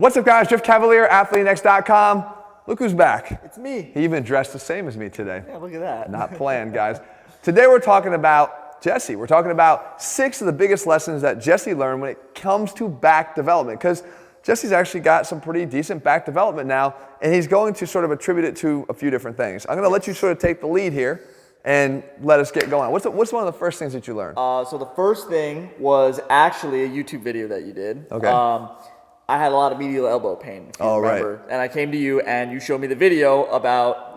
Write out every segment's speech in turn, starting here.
What's up, guys? Jeff Cavalier, ATHLEAN-X.com. Look who's back. It's me. He even dressed the same as me today. Yeah, look at that. Not planned, guys. Today we're talking about Jesse. We're talking about 6 of the biggest lessons that Jesse learned when it comes to back development, because Jesse's actually got some pretty decent back development now, and he's going to sort of attribute it to a few different things. I'm going to let you sort of take the lead here and let us get going. What's one of the first things that you learned? So the first thing was actually a YouTube video that you did. Okay. I had a lot of medial elbow pain, if you remember. Right. And I came to you and you showed me the video about,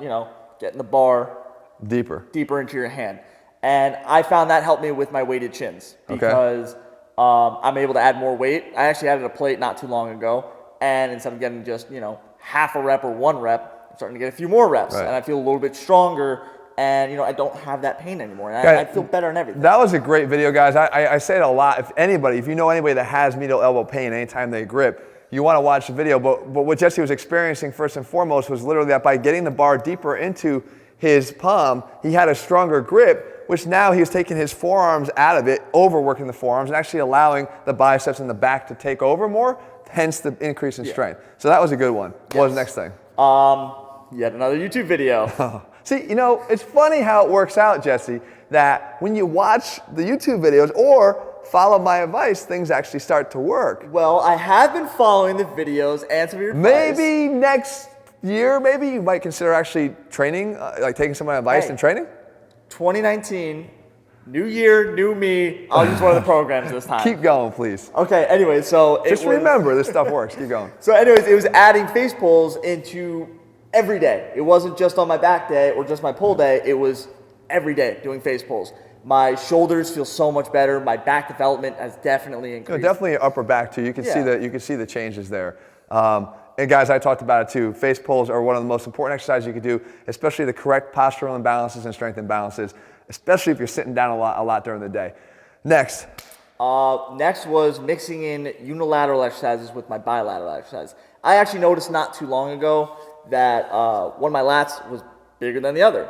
getting the bar Deeper into your hand. And I found that helped me with my weighted chins because I'm able to add more weight. I actually added a plate not too long ago, and instead of getting just, half a rep or 1 rep, I'm starting to get a few more reps, right. and I feel a little bit stronger. And I don't have that pain anymore. And I feel better and everything. That was a great video, guys. I say it a lot. If you know anybody that has medial elbow pain anytime they grip, you want to watch the video. But what Jesse was experiencing first and foremost was literally that by getting the bar deeper into his palm, he had a stronger grip, which now he was taking his forearms out of it, overworking the forearms, and actually allowing the biceps and the back to take over more, hence the increase in strength. So that was a good one. What was the next thing? Yet another YouTube video. See, it's funny how it works out, Jesse, that when you watch the YouTube videos or follow my advice, things actually start to work. Well, I have been following the videos and some of your advice. Maybe next year, maybe you might consider actually training, like taking some of my advice and training? 2019, new year, new me. I'll use one of the programs this time. Keep going, please. Okay, anyway, so Just remember, this stuff works. Keep going. So anyways, it was adding face pulls into every day. It wasn't just on my back day or just my pull day. It was every day doing face pulls. My shoulders feel so much better. My back development has definitely increased. Definitely your upper back too. You can see the changes there. And guys, I talked about it too. Face pulls are one of the most important exercises you can do, especially the correct postural imbalances and strength imbalances, especially if you're sitting down a lot during the day. Next. Next was mixing in unilateral exercises with my bilateral exercise. I actually noticed not too long ago that one of my lats was bigger than the other.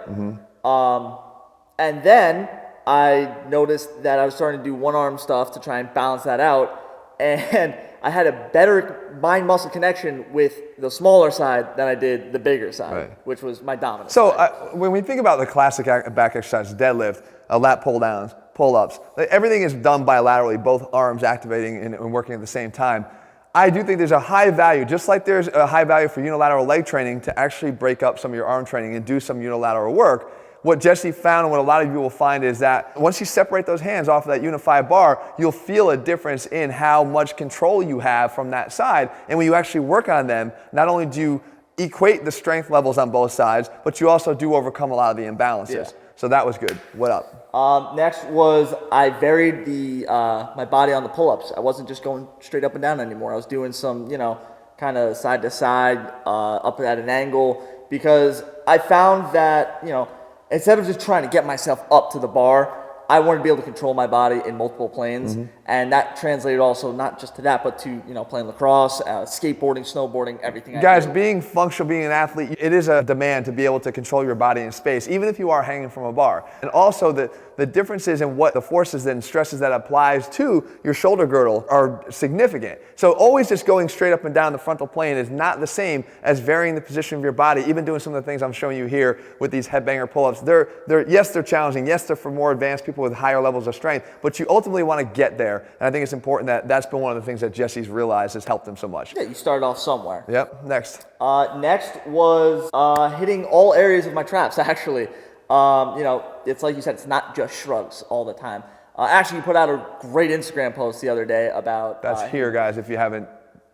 And then I noticed that I was starting to do one arm stuff to try and balance that out. And I had a better mind muscle connection with the smaller side than I did the bigger side, which was my dominant side. When we think about the classic back exercises, deadlift, lat pull downs, pull-ups, everything is done bilaterally, both arms activating and working at the same time. I do think there's a high value, just like there's a high value for unilateral leg training, to actually break up some of your arm training and do some unilateral work. What Jesse found, and what a lot of you will find, is that once you separate those hands off of that unified bar, you'll feel a difference in how much control you have from that side. And when you actually work on them, not only do you equate the strength levels on both sides, but you also do overcome a lot of the imbalances. Yeah. So that was good. What up? Next was I varied my body on the pull-ups. I wasn't just going straight up and down anymore. I was doing some, kind of side to side, up at an angle, because I found that, instead of just trying to get myself up to the bar, I wanted to be able to control my body in multiple planes, and that translated also not just to that, but to playing lacrosse, skateboarding, snowboarding, everything. Guys, being functional, being an athlete, it is a demand to be able to control your body in space, even if you are hanging from a bar. And also the differences in what the forces and stresses that applies to your shoulder girdle are significant. So always just going straight up and down the frontal plane is not the same as varying the position of your body, even doing some of the things I'm showing you here with these headbanger pull-ups. Yes, they're challenging. Yes, they're for more advanced people with higher levels of strength, but you ultimately want to get there. And I think it's important that's been one of the things that Jesse's realized has helped him so much. Yeah, you started off somewhere. Yep, next. Next was hitting all areas of my traps, actually. It's like you said, it's not just shrugs all the time. Actually, you put out a great Instagram post the other day about... That's here, guys, if you haven't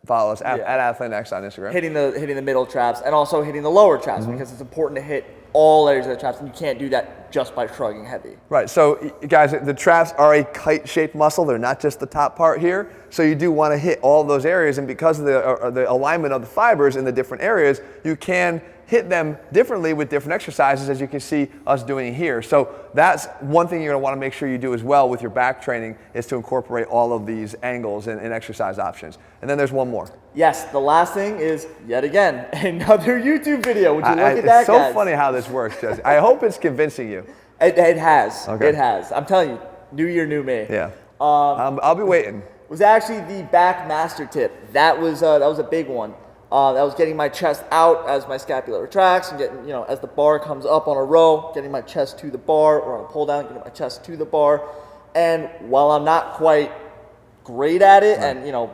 followed us, at ATHLEAN-X on Instagram. Hitting the middle traps and also hitting the lower traps, because it's important to hit all areas of the traps, and you can't do that just by shrugging heavy. Right, so guys, the traps are a kite-shaped muscle. They're not just the top part here. So you do want to hit all those areas, and because of the alignment of the fibers in the different areas, you can hit them differently with different exercises, as you can see us doing here. So that's one thing you're going to want to make sure you do as well with your back training, is to incorporate all of these angles and exercise options. And then there's one more. Yes, the last thing is, yet again, another YouTube video. Would you look at that, It's so funny how this works, Jesse. I hope it's convincing you. It has. Okay. It has. I'm telling you, new year, new me. Yeah. I'll be waiting. was actually the back master tip. That was a big one. That was getting my chest out as my scapula retracts and getting, as the bar comes up on a row, getting my chest to the bar, or on a pull down, getting my chest to the bar. And while I'm not quite great at it, and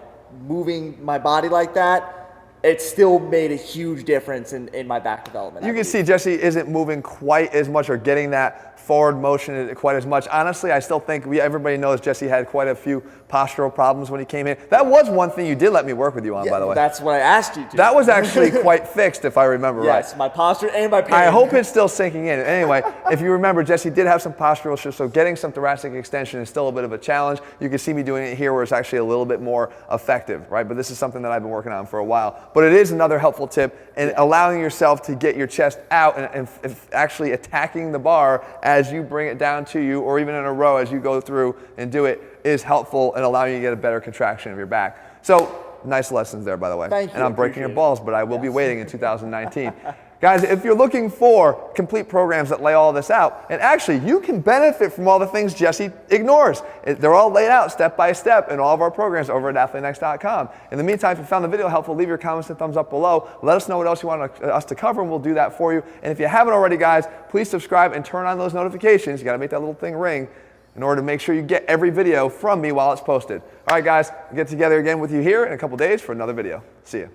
moving my body like that, it still made a huge difference in my back development. You can see Jesse isn't moving quite as much or getting that forward motion quite as much. Honestly, I still think everybody knows Jesse had quite a few postural problems when he came in. That was one thing you did let me work with you on, by the way. That's what I asked you to. That was actually quite fixed, if I remember right. Yes, my posture and my pain. I hope it's still sinking in. Anyway, if you remember, Jesse did have some postural issues, so getting some thoracic extension is still a bit of a challenge. You can see me doing it here where it's actually a little bit more effective, right? But this is something that I've been working on for a while. But it is another helpful tip in allowing yourself to get your chest out and actually attacking the bar as you bring it down to you, or even in a row as you go through and do it, is helpful in allowing you to get a better contraction of your back. So nice lessons there, by the way. Thank you. And I'm breaking your balls, but I will be waiting in 2019. Guys, if you're looking for complete programs that lay all this out, and actually you can benefit from all the things Jesse ignores. They're all laid out step by step in all of our programs over at ATHLEAN-X.com. In the meantime, if you found the video helpful, leave your comments and thumbs up below. Let us know what else you want us to cover, and we'll do that for you. And if you haven't already, guys, please subscribe and turn on those notifications. You got to make that little thing ring in order to make sure you get every video from me while it's posted. All right, guys, we'll get together again with you here in a couple days for another video. See you.